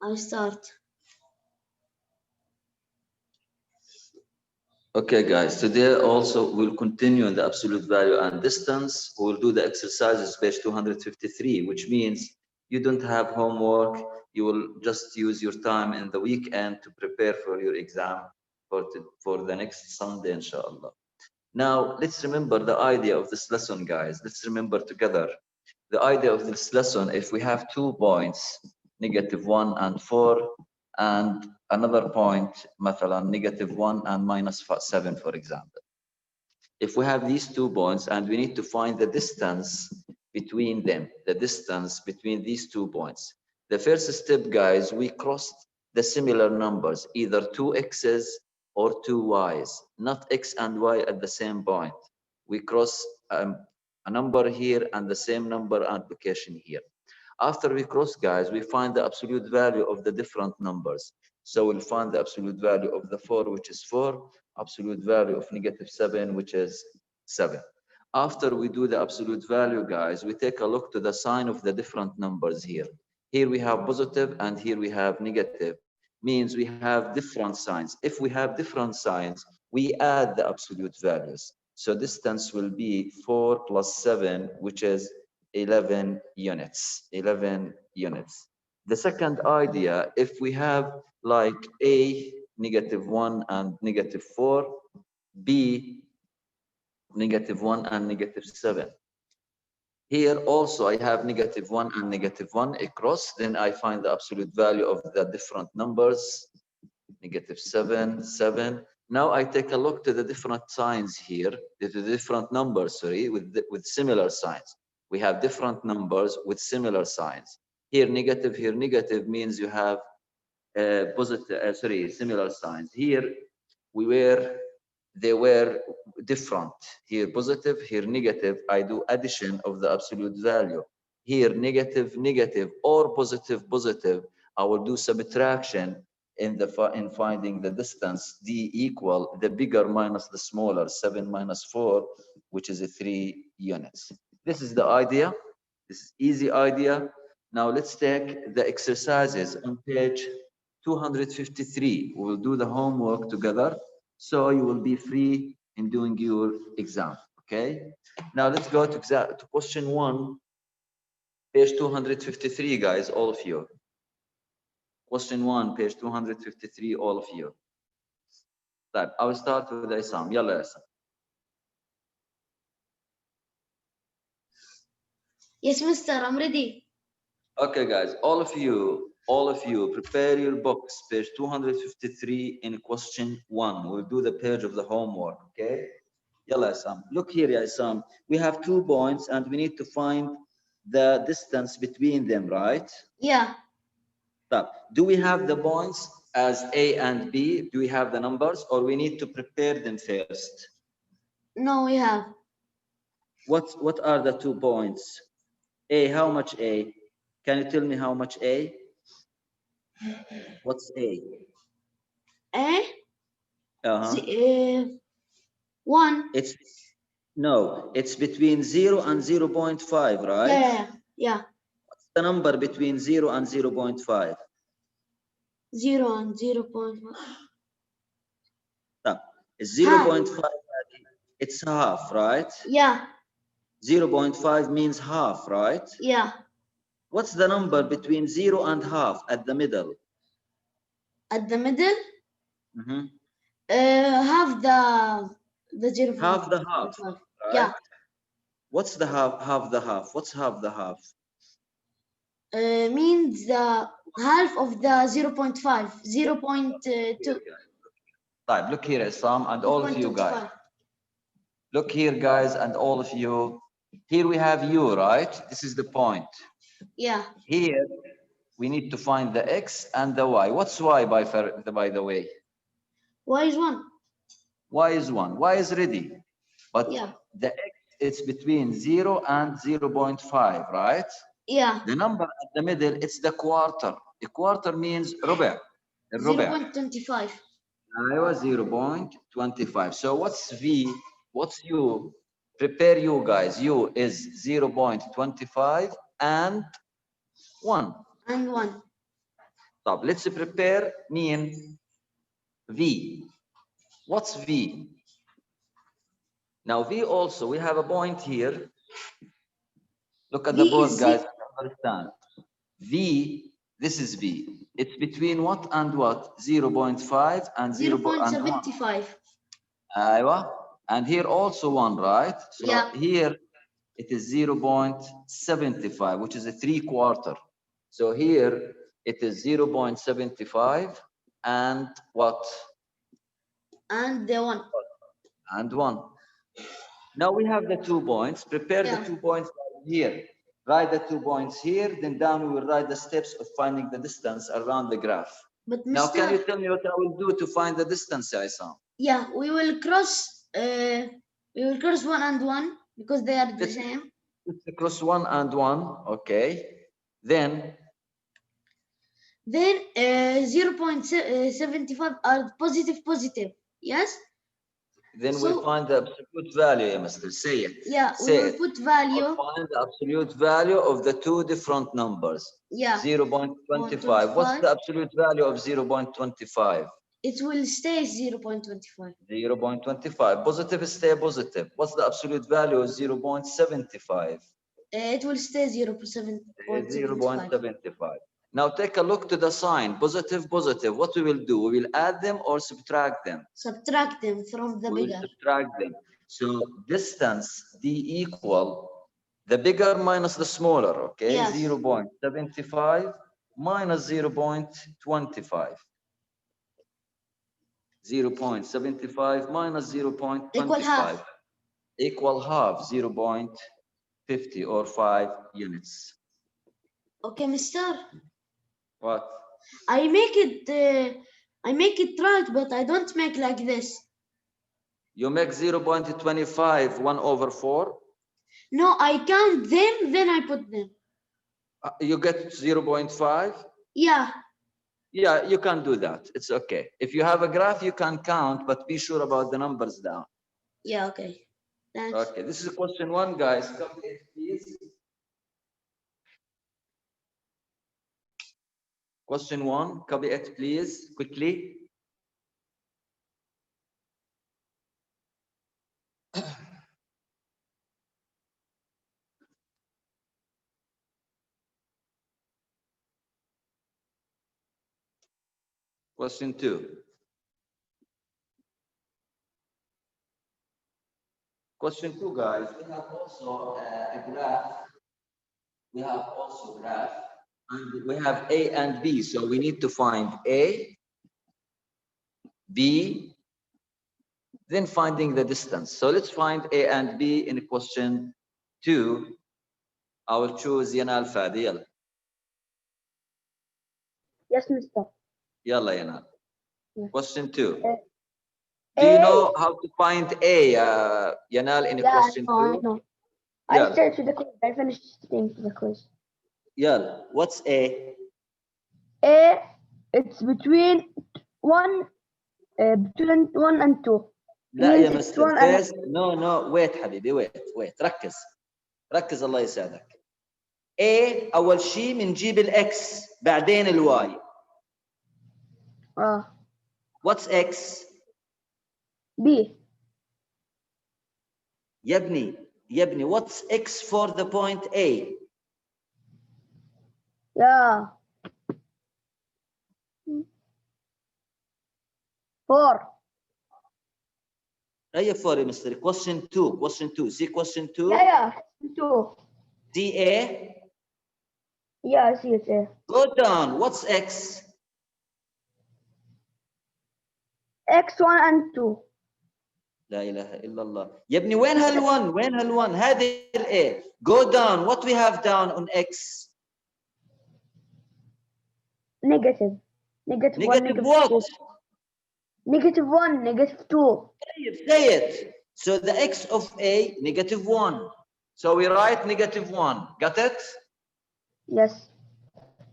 I start. Okay, guys, today also we'll continue in the absolute value and distance. We'll do the exercises page 253, which means you don't have homework. You will just use your time in the weekend to prepare for your exam for the next Sunday, inshallah. Now, let's remember the idea of this lesson, guys. Let's remember together the idea of this lesson. If we have 2 points, -1 and 4, and another point, مثلا -1 and -7, for example. If we have these 2 points and we need to find the distance between them, the distance between these 2 points. The first step, guys, we crossed the similar numbers, either 2 x's or 2 y's, not x and y at the same point. We cross a number here and the same number and location here. After we cross, guys, we find the absolute value of the different numbers. So we'll find the absolute value of the 4, which is 4, absolute value of -7, which is 7. After we do the absolute value, guys, we take a look to the sign of the different numbers here. Here we have positive and here we have negative. Means we have different signs. If we have different signs, we add the absolute values. So distance will be 4 plus 7, which is 11 units. 11 units. The second idea, if we have like A, -1 and -4, B, -1 and -7. Here also I have -1 and -1 across, then I find the absolute value of the different numbers, -7, 7. Now I take a look to the different signs here, the different numbers, sorry, with similar signs. We have different numbers with similar signs. Here negative means you have positive, similar signs. Here they were different. Here positive, here negative. I do addition of the absolute value. Here negative, or positive. I will do subtraction in finding the distance. D equal the bigger minus the smaller, 7 minus 4, which is a 3 units. This is the idea. This is easy idea. Now let's take the exercises on page 253. We will do the homework together, so you will be free in doing your exam. Okay. Now let's go to question 1, page 253, guys, all of you. Question 1, page 253, all of you. طيب, I will start with Isam. يلا يا Isam. Yes, mister, I'm ready. Okay, guys, all of you, prepare your books, page 253 in question 1. We'll do the page of the homework, okay? Yalla, Isam. Look here, Isam. We have 2 points and we need to find the distance between them, right? Yeah. Do we have the points as A and B? Do we have the numbers, or we need to prepare them first? No, we have. What are the 2 points? A, how much A? Can you tell me how much A? What's A? A? 1. It's between 0 and 0.5, right? Yeah. What's the number between 0 and 0.5? 0 and 0.5. 0.5, it's half, right? Yeah. 0.5 means half, right? Yeah. What's the number between 0 and half at the middle? At the middle? Mm-hmm. Half the 0. Half the half, right? Yeah. What's the half the half? What's half the half? Means the half of the 0.5, 0.2. Right, look here, Isam, and all of you guys. Look here, guys, and all of you. Here we have U, right? This is the point. Yeah. Here we need to find the X and the Y. What's Y, by the way? Y is 1. Y is 1. Y is ready. But yeah, the X, it's between 0 and 0.5, right? Yeah. The number at the middle, it's the quarter. The quarter means ربع. 0.25. أيوة, 0.25. So what's V? What's U? Prepare U, guys. U is 0.25 and 1. And 1. طب let's prepare mean V. What's V? Now V also, we have a point here. Look at the V board, is guys. Understand. V, this is V. It's between what and what? 0.5 and 0.1. 0.75. Aywa. And here also 1, right? So Yeah. here it is 0.75, which is a 3/4. So here it is 0.75 and what? And the one. And 1. Now we have the 2 points. Prepare the Yeah. 2 points here. Write the 2 points here. Then down we will write the steps of finding the distance around the graph. But Now, can you Mr. tell me what I will do to find the distance, Isam? Yeah, we will cross 1 and 1 because they are the same. Let's cross 1 and 1. Okay. Then 0.75 are positive. Yes? Then So- we'll find the absolute value, yeah, Mr. Say it. Yeah, we Say will it. put value. We'll find the absolute value of the two different numbers. Yeah. 0.25. What's the absolute value of 0.25? It will stay 0.25. 0.25. Positive stay positive. What's the absolute value of 0.75? It will stay 0.75. 0.75. Now take a look to the sign. Positive, positive. What we will do? We will add them or subtract them? Subtract them from the We will bigger. subtract them. So distance D equal the bigger minus the smaller, okay? Yes. 0.75 minus 0.25. 0.75 minus 0.25. Equal half. Equal half, 0.50 or 5 units. Okay, Mister. What? I make it right, but I don't make like this. You make 0.25 1/4? No, I count them, then I put them. You get 0.5? Yeah. Yeah, you can do that. It's okay. If you have a graph, you can count, but be sure about the numbers down. Yeah, okay. Thanks. Okay, this is question 1, guys. Copy it, please. Question 1, copy it, please, quickly. Question 2. Question 2, guys. We have also a graph. We have also graph. And we have A and B. So we need to find A, B, then finding the distance. So let's find A and B in question 2. I will choose Yanal Fadi. Yalla. Yes, Mister. Yalla, Yanal. Yeah. Question 2. Uh, Do you A. know how to find A, Yanal, in Yeah, question 2? I know. Yeah. I started the quiz. I finished studying for the quiz. Yalla. What's A? A, it's between 1 and 2. لا يا Means it's مستر. 1 and First, no, wait حبيبي, wait. ركز الله يسعدك. A أول شيء بنجيب الإكس بعدين الواي. What's X? B. يا ابني, what's X for the point A? Yeah. 4. أي 4 يا مستر؟ Question 2. See question 2? Yeah. 2. See A? Yeah, I see it there. Go down. What's X? X1 and 2. لا إله إلا الله. يا ابني وين هال1؟ هذه A. Go down. What we have down on X? Negative. Negative 1, Negative negative what? 2. Negative 1, negative 2. Say it. So the X of A, -1. So we write -1. Got it? Yes.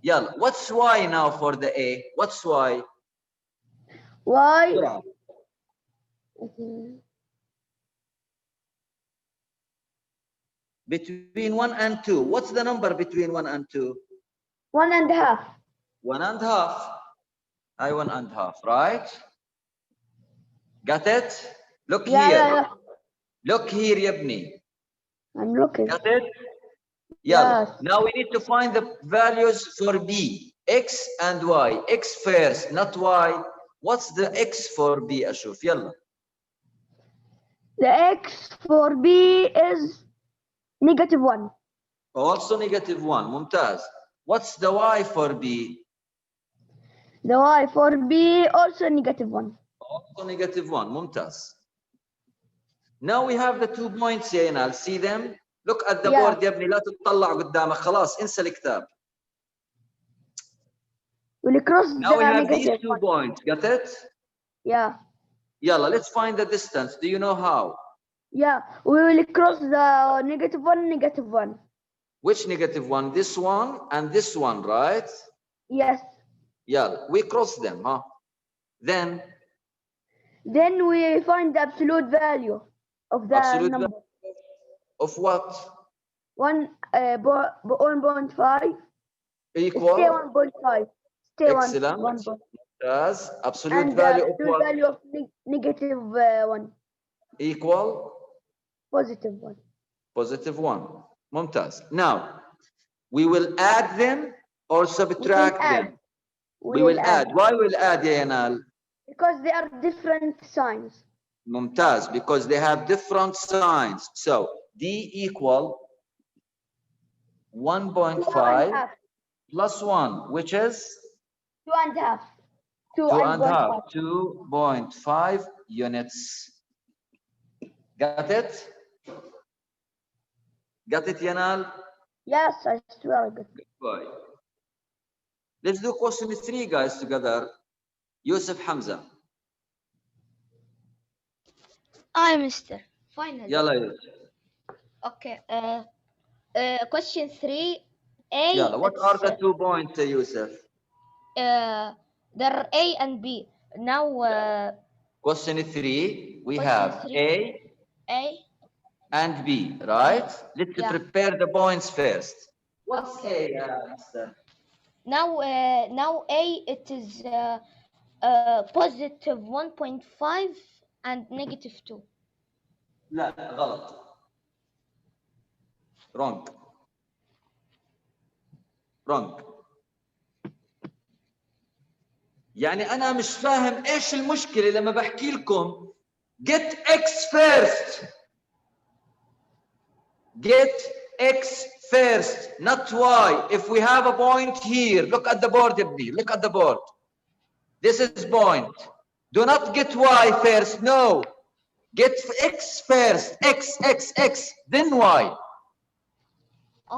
Yeah. What's Y now for the A? What's Y? Y. Between 1 and 2. What's the number between 1 and 2? 1.5. 1.5. I 1.5, right? Got it? Look Yeah, here. yeah, yeah. Look here, يبني. I'm looking. Got it? Yes. Yeah. Now we need to find the values for B. X and Y. X first, not Y. What's the X for B, أشوف. يلا. The X for B is -1. Also -1. ممتاز. What's the Y for B? The Y for B also -1. Also -1. ممتاز. Now we have the 2 points يا ينال. See them? Look at the board يا ابني. لا تطلع قدامك. خلاص انسى الكتاب. We'll cross Now we the have these negative 2 one. points. Got it? Yeah. يلا, let's find the distance. Do you know how? Yeah. We will cross the -1, -1. Which -1? This one and this one, right? Yes. Yeah, we cross them, huh? Then we find the absolute value of the absolute number. value of what? 1.5. Equal. Stay 1.5. Stay Excellent. 1.5. Yes. Absolute And value the of what? value of -1. Equal. +1. +1. ممتاز. Now we will add them or subtract them. We will add. Why will add يا ينال? Because they are different signs. ممتاز, because they have different signs. So D equal 1.5 plus 1, which is 2.5. 2.5. 2.5 units. Got it? Got it, Yanal? Yes, I swear. Good. Good. Let's do question 3, guys, together. Yusuf Hamza. I, Mister. Finally. Yalla, Yusuf. Okay. Question 3. A. Yalla, what are the 2 points, Yusuf? There are A and B. Now. Question 3, we Question have 3. A and B, right? Let's prepare the points first. What's Okay. A, Mister? Now A, it is positive 1.5 and -2. لا غلط. Wrong. Wrong. يعني أنا مش فاهم إيش المشكلة لما بحكي لكم get X first. Get X first, not Y. If we have a point here, look at the board, Ibni. Look at the board. This is point. Do not get Y first. No. Get X first. X, X, X, then Y.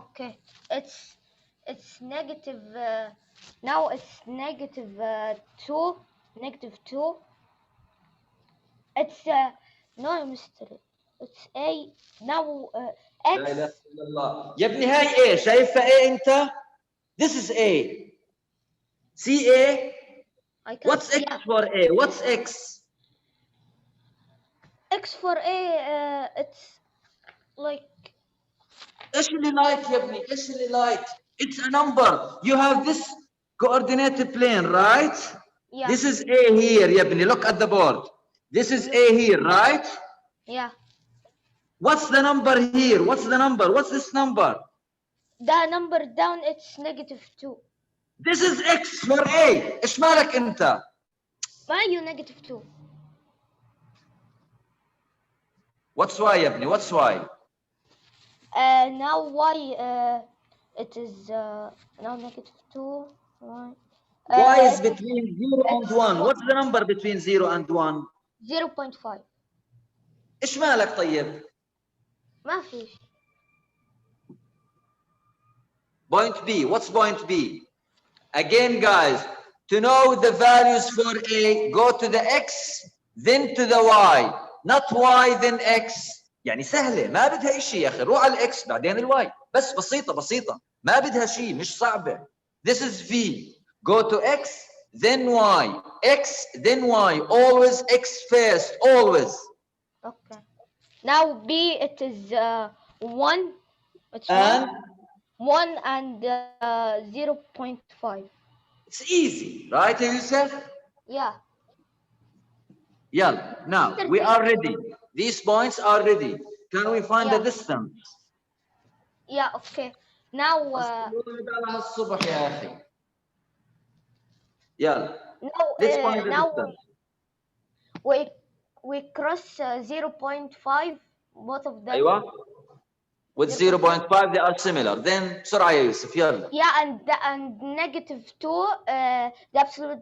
Okay. It's negative. Now it's -2. -2. It's no, Mister. It's A. Now X. لا إله إلا الله. يا ابني هاي إيه؟ شايفها إيه أنت؟ This is A. See A? What's X for A? What's X? X for A. It's like. إيش اللي like يا ابني؟ إيش اللي like? It's a number. You have this coordinate plane, right? Yeah. This is A here, يا ابني. Look at the board. This is A here, right? Yeah. What's the number here? What's the number? What's this number? The number down, it's -2. This is X for A. إيش مالك أنت؟ Why you -2? What's Y يا ابني? What's Y? Now Y it is now -2. Y is between 0 and 1. What's the number between 0 and 1? 0.5. إيش مالك طيب؟ ما في. Point B. What's point B? Again, guys, to know the values for A, go to the X, then to the Y. Not Y, then X. يعني سهلة، ما بدها شيء يا أخي. روح على الإكس بعدين الواي. بس بسيطة بسيطة. ما بدها شيء، مش صعبة. This is V. Go to X, then Y. X, then Y. Always X first. Always. Okay. Now B, it is 1. It's And 1 and 0.5. It's easy, right, Yusuf? Yeah. Yeah. Now we are ready. These points are ready. Can we find the Yeah. distance? Yeah. Okay. Now. الصبح يا أخي. Yeah. Let's find the Now distance. we cross 0.5, both of them. أيوة. With 0.5 they are similar. Then بسرعة يا يوسف يلا. Yeah, and -2, the absolute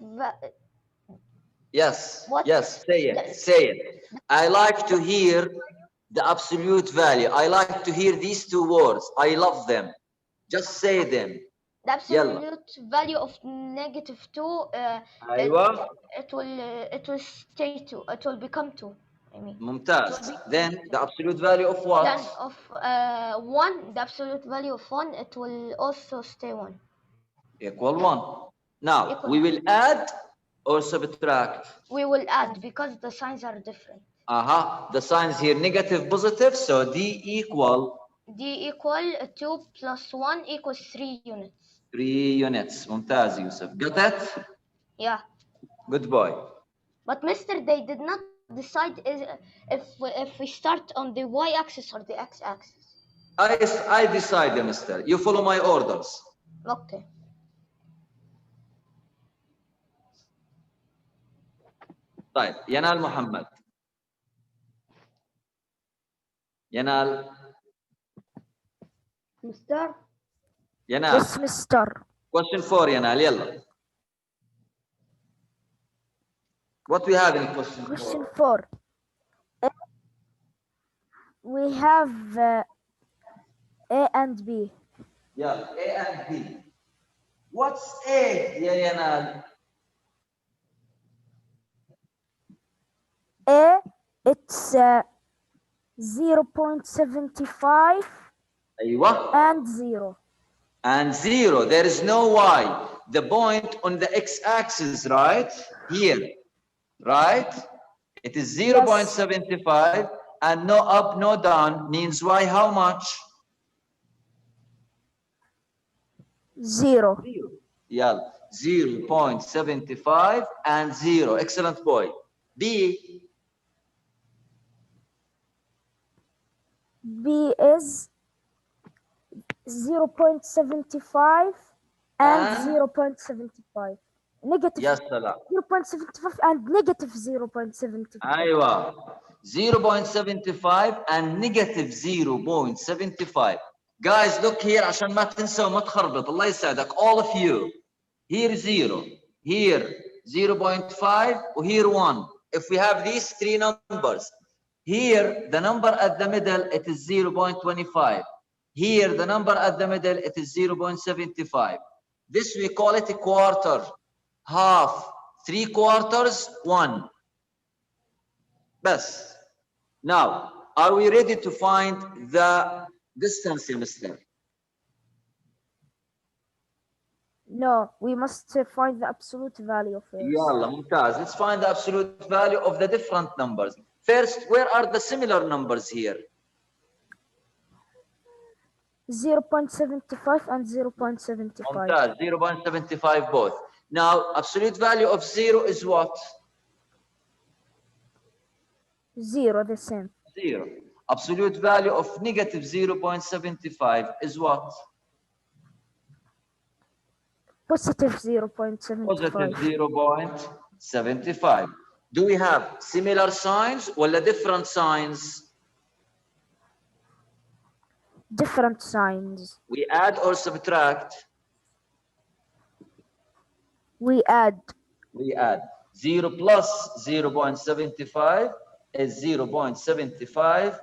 Yes. What? Yes. Say it. Say it. I like to hear the absolute value. I like to hear these two words. I love them. Just say them. the absolute value of -2. أيوة. It will stay 2. It will become 2. I mean. ممتاز. Then the absolute value of what? Then of 1, the absolute value of 1, it will also stay 1. Equal 1. Now Equal we 1. will add or subtract. We will add because the signs are different. The signs here negative, positive. So D equal 2 plus 1 equals 3 units. 3 units. ممتاز يوسف. Got it? Yeah. Good boy. But Mister, they did not decide if we start on the y-axis or the x-axis. I decide, mister. You follow my orders. Okay. طيب ينال محمد. ينال. Mister? ينال. Yes, Mister. Question 4 ينال يلا. What we have in question 4? Question 4. We have A and B. Yeah, A and B. What's A, يا ينال? A, it's 0.75 أيوة. and 0. And 0. There is no Y. The point on the x-axis, right? Here, right? It is 0.75 and no up, no down means Y how much? 0. Yeah, 0.75 and 0. Excellent boy. B. B is 0.75 and 0.75. Negative Yes, Salah. 0.75 and negative 0.75. أيوة. 0.75 and negative 0.75. Guys, look here عشان ما تنسوا وما تخربط. الله يسعدك. All of you. Here 0. Here 0.5 or here 1. If we have these three numbers. Here, the number at the middle, it is 0.25. Here, the number at the middle, it is 0.75. This we call it a quarter, half, 3/4, 1. Best. Now, are we ready to find the distance, mister? No, we must find the absolute value first. Yalla, ممتاز. Let's find the absolute value of the different numbers. First, where are the similar numbers here? 0.75 and 0.75. ممتاز. 0.75 both. Now, absolute value of 0 is what? 0, the same. 0. Absolute value of negative 0.75 is what? Positive 0.75. Positive 0.75. Do we have similar signs or different signs? Different signs. We add or subtract? We add. We add. 0 plus 0.75 is 0.75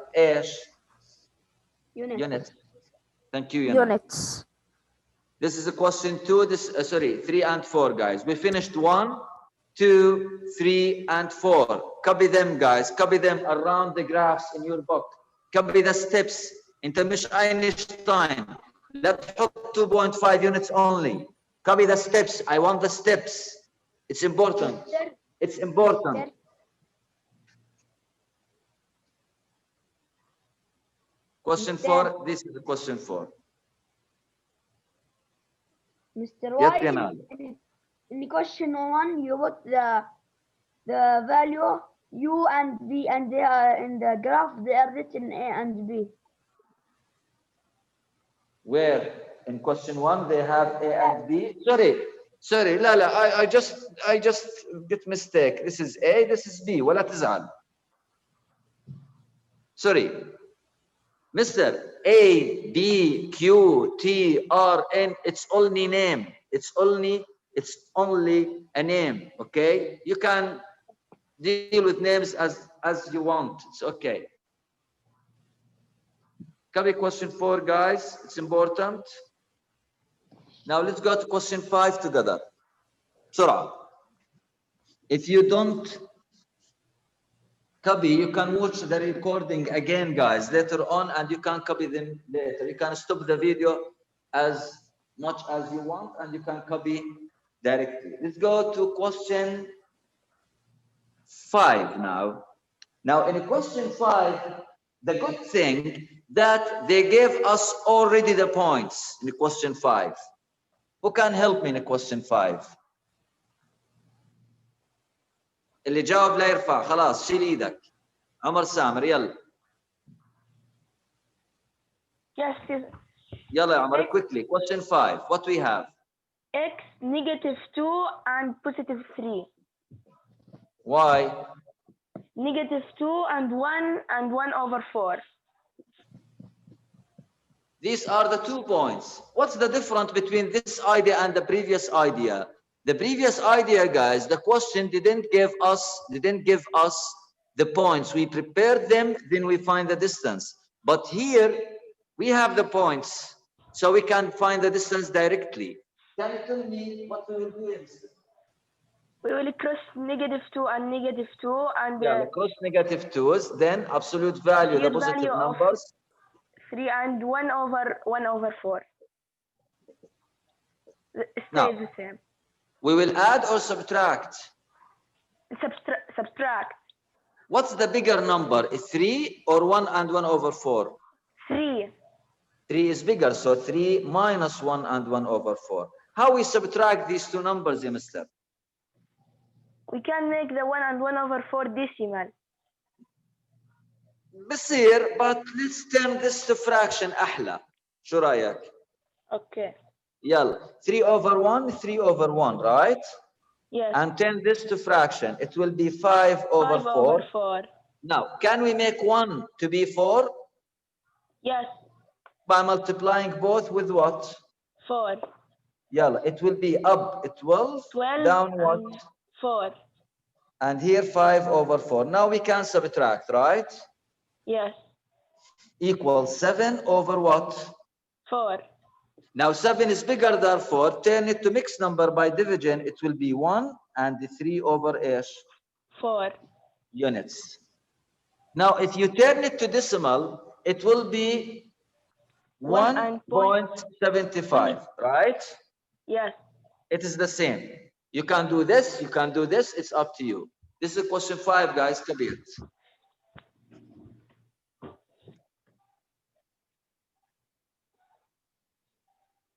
units. Thank you, Units. This is a question 2. This 3 and 4, guys. We finished 1, 2, 3, and 4. Copy them, guys. Copy them around the graphs in your book. Copy the steps. انت مش Einstein. لا تحط 2.5 units only. Copy the steps. I want the steps. It's important. It's important. Question 4. This is the question 4. Mr. Yes, Yanal. in question 1, you put the value U and B, and they are in the graph, they are written A and B. Where in question 1 they have A and B. Sorry, لا, I just get mistake. This is A, this is B. ولا تزعل. Sorry. Mr. A, B, Q, T, R, N, it's only name. It's only a name, okay? You can deal with names as you want. It's okay. Copy question 4, guys. It's important. Now let's go to question 5 together. بسرعة. If you don't copy, you can watch the recording again, guys, later on, and you can copy them later. You can stop the video as much as you want, and you can copy directly. Let's go to question 5 now. Now, in question 5, the good thing that they gave us already the points in question 5. Who can help me in question 5? اللي جاوب لا يرفع. خلاص شيل ايدك. عمر سامر يلا. Yes. يلا يا عمر quickly. Question 5. What we have? X, -2 and +3. Why? -2 and 1 and 1/4. These are the 2 points. What's the difference between this idea and the previous idea? The previous idea, guys, the question didn't give us the points. We prepared them, then we find the distance. But here we have the points, so we can find the distance directly. Can you tell me what we will do instead? We will cross -2 and -2 and Yeah, cross -2s, then absolute value, the positive value of numbers. 3 and 1/4. Now, Stays the same. we will add or subtract. Subtract. What's the bigger number, 3 or 1 and 1/4? 3. 3 is bigger, so 3 minus 1 and 1/4. How we subtract these 2 numbers, mister? We can make the 1 and 1/4 decimal. بصير, but let's turn this to fraction أحلى. شو رأيك? Okay. يلا, 3/1, 3/1, right? Yes. And turn this to fraction. It will be 5/4. 5/4. Now, can we make 1 to be 4? Yes. By multiplying both with what? 4. Yalla, it will be up 12, 12 down what? and 4. And here 5/4. Now we can subtract, right? Yes. Equals 7 what? 4. Now 7 is bigger than 4. Turn it to mixed number by division. It will be 1 and 3/4 units. Now if you turn it to decimal, it will be 1.75, right? Yes. It is the same. You can do this, you can do this, it's up to you. This is question 5, guys. Kabir.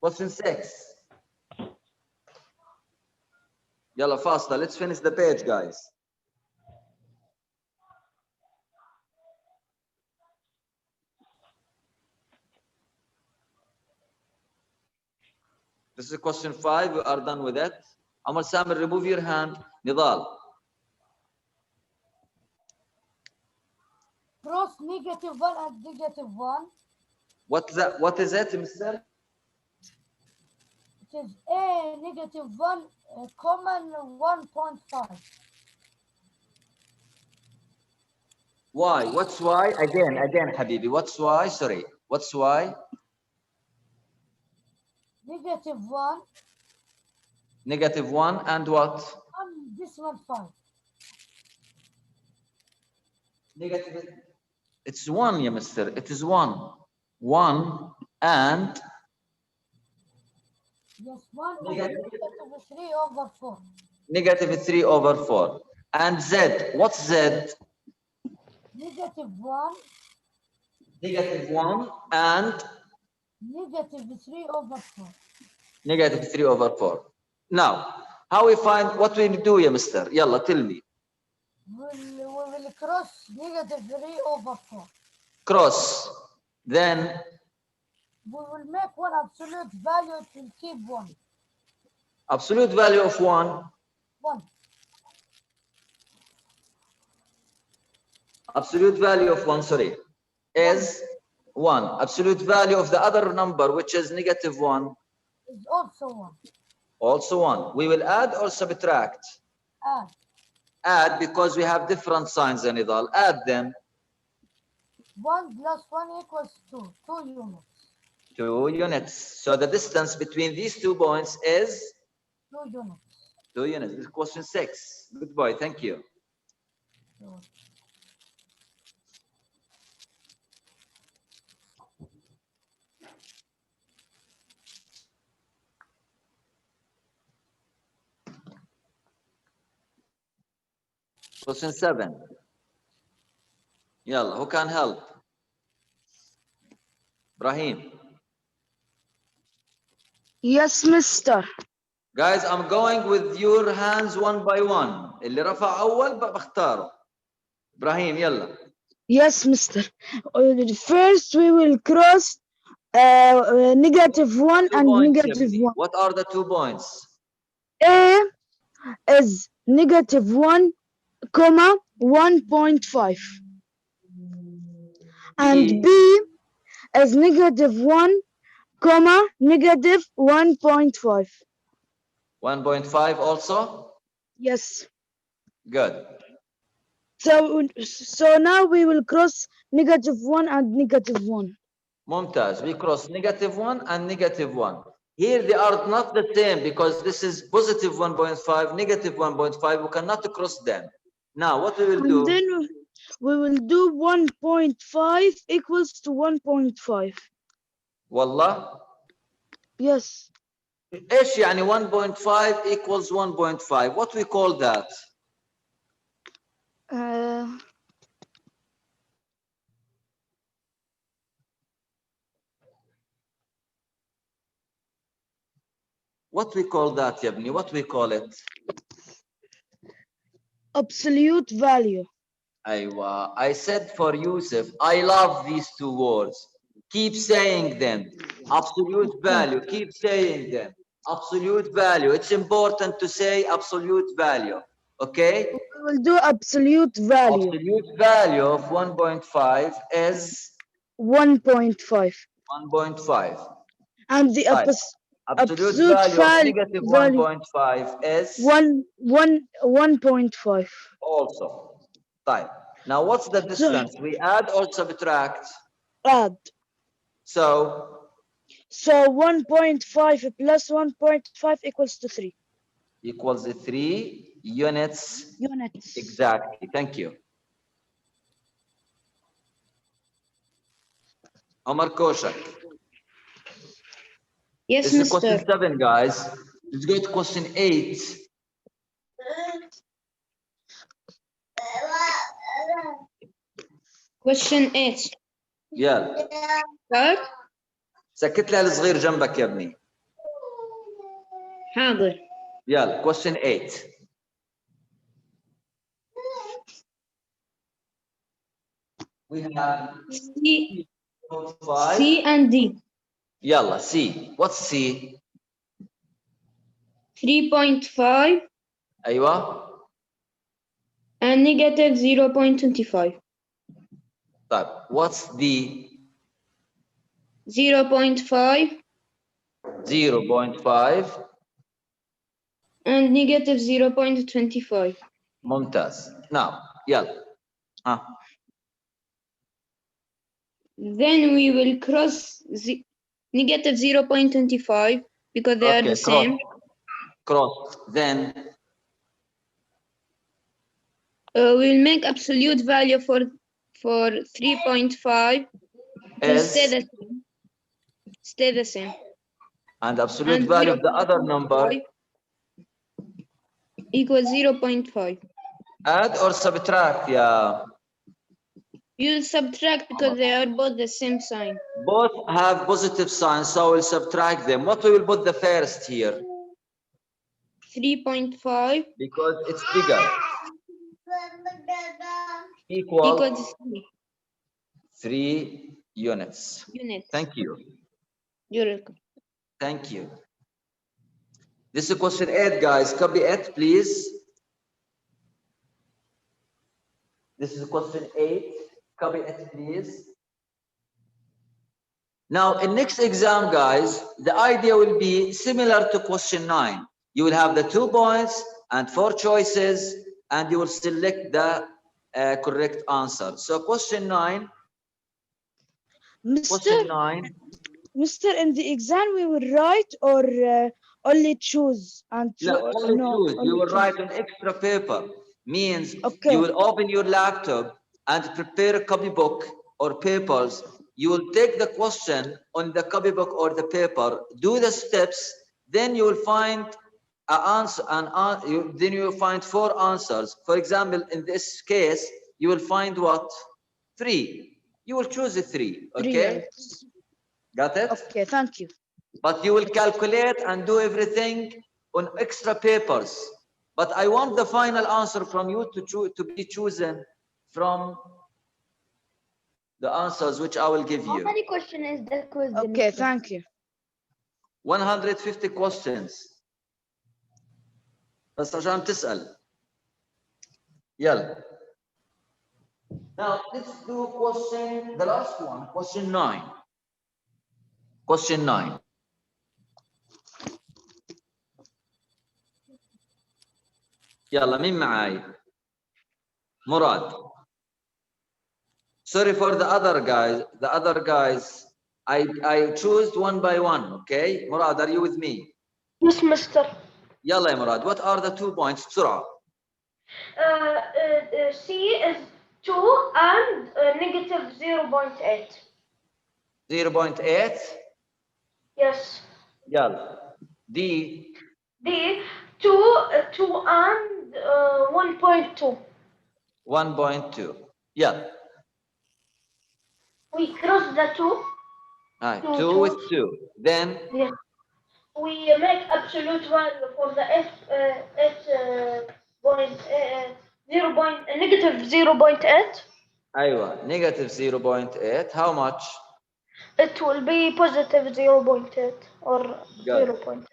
Question 6. Yalla, faster. Let's finish the page, guys. This is question 5. We are done with it. Amar Samir, remove your hand. Nidal. Cross -1 and -1. What is it, mister? It is A -1 common 1.5. Why? What's why? Again, Habibi. What's why? Sorry. What's why? -1. -1 and what? And this one 5. Negative. It's 1, yeah, mister. It is 1. 1 and Yes, 1 -3/4. -3/4. And Z. What's Z? -1. -1 and -3/4. -3/4. Now, How we find, what we do, ya mister? Yalla, tell me. We will cross -3/4. Cross. Then, We will make one absolute value. It will keep 1. absolute value of 1. 1. Absolute value of 1, sorry, is 1. Absolute value of the other number, which is -1, Is also 1. also 1. We will add or subtract? Add. Add, because we have different signs in Nidal. Add them. 1 plus 1 equals 2. 2 units. 2 units. So the distance between these 2 points is 2 units. 2 units. This is question 6. Good boy. Thank you. So, Question 7. Yalla, who can help? Ibrahim. Yes, mister. Guys, I'm going with your hands one by one. اللي رفع أول بختاره. Ibrahim, يلا. Yes, mister. First, we will cross -1 2 and points, -1. Yabni. What are the 2 points? A is -1, 1.5. And B is -1, -1.5. 1.5 also? Yes. Good. So now we will cross -1 and -1. Mumtaz. We cross -1 and -1. Here they are not the same because this is positive 1.5, negative 1.5. We cannot cross them. Now what we will do? And then we will do 1.5 equals to 1.5. Wallah. Yes. إيش يعني 1.5 equals 1.5? What we call that? What we call that, Yabni? What we call it? Absolute value. Aywa. I said for Yusuf, I love these 2 words. Keep saying them. Absolute value. Keep saying them. Absolute value. It's important to say absolute value. Okay? We will do absolute value. Absolute value of 1.5 is 1.5. 1.5. And the Right. Absolute value of negative 1.5 is 1.5. also. Right. Now what's the distance? We add or subtract? Add. So 1.5 plus 1.5 equals to 3. Equals 3 units. Units. Exactly. Thank you. Omar Koshak. Yes, This is question mister. 7, guys. Let's go to question 8. Question 8. يلا. Start. سكت لها الصغير جنبك يا ابني. حاضر. يلا. Question 8. We have C and D. يلا C. What's C? 3.5 أيوة. and negative 0.25. طيب. What's D? 0.5 0.5 and negative 0.25. ممتاز. Now يلا. Then we will cross negative 0.25 because they are the same. Cross. Then We'll make absolute value for 3.5 to stay the same. And absolute value of the other number equals 0.5. Add or subtract, yeah. You'll subtract because they are both the same sign. Both have positive signs, so we'll subtract them. What we will put the first here? 3.5 because it's bigger. Equal equals 3 units. units. Thank you. You're welcome. Thank you. This is question 8, guys. Copy it, please. This is question 8. Copy it, please. Now, in next exam, guys, the idea will be similar to question 9. You will have the 2 points and 4 choices, and you will select the correct answer. So question 9. Question 9. Mr. In the exam, we will write or only choose and Only choose. You will choose. write on extra paper. Means Okay. you will open your laptop and prepare a copybook or papers. You will take the question on the copybook or the paper, do the steps, then you will find an answer, then you will find 4 answers. For example, in this case, you will find what? 3. You will choose the 3. Okay? Got it? Okay, thank you. But you will calculate and do everything on extra papers. But I want the final answer from you to be chosen from the answers which I will give How you. many questions is the quiz? Okay, Mr.? thank you. 150 questions. بس عشان تسأل. يلا. Now let's do the last one, question 9. Question 9. يلا مين معاي؟ مراد. Sorry for the other guys. I choose one by one, okay? Murad, are you with me? Yes, Mister. يلا يا مراد. What are the 2 points بسرعة؟ C is 2 and negative 0.8. 0.8. Yes. يلا. D. D 2 and 1.2. 1.2. يلا. We cross the 2. Hi. Two, 2 two. with 2. Then Yes. We make absolute value for the negative 0.8. أيوة. Negative 0.8. How much? It will be positive 0.8 or Got 0.8.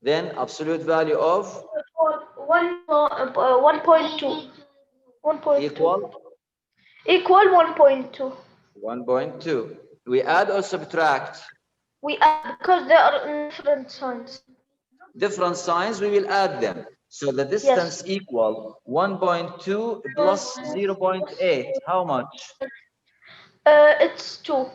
Then absolute value of 1.2. 1.2. equal Equal 1.2. 1.2. We add or subtract? We add because they are in different signs. Different signs, we will add them. So the distance equal 1.2 plus 0.8. How much? It's 2.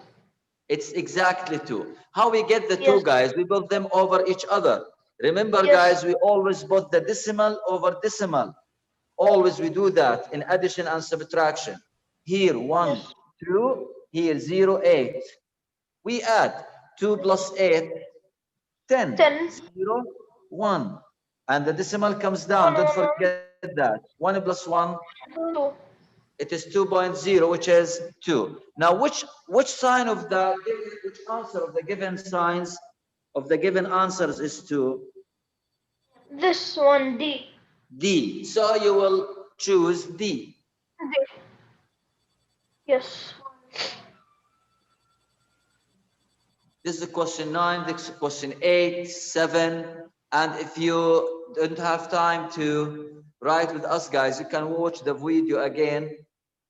It's exactly 2. How we get the 2, Yes. guys? We put them over each other. Remember, Yes. guys, we always put the decimal over decimal. Always we do that in addition and subtraction. Here 1, 2, here 0, 8. We add 2 plus 8, 10. 0, 1. And the decimal comes down. Don't forget that. 1 plus 1. 2. It is 2.0, which is 2. Now, which sign of which answer of the given signs of the given answers is 2? This one, D. D. So you will choose D. Yes. This is question 9, this is question 8, 7. And if you don't have time to write with us, guys, you can watch the video again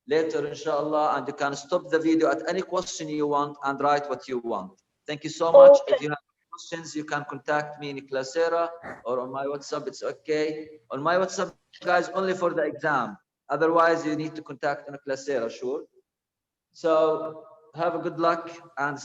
later, inshallah, and you can stop the video at any question you want and write what you want. Thank you so much. Okay. If you have questions, you can contact me in Classera or on my WhatsApp. It's okay. On my WhatsApp, guys, only for the exam. Otherwise, you need to contact in Classera, sure. So have a good luck and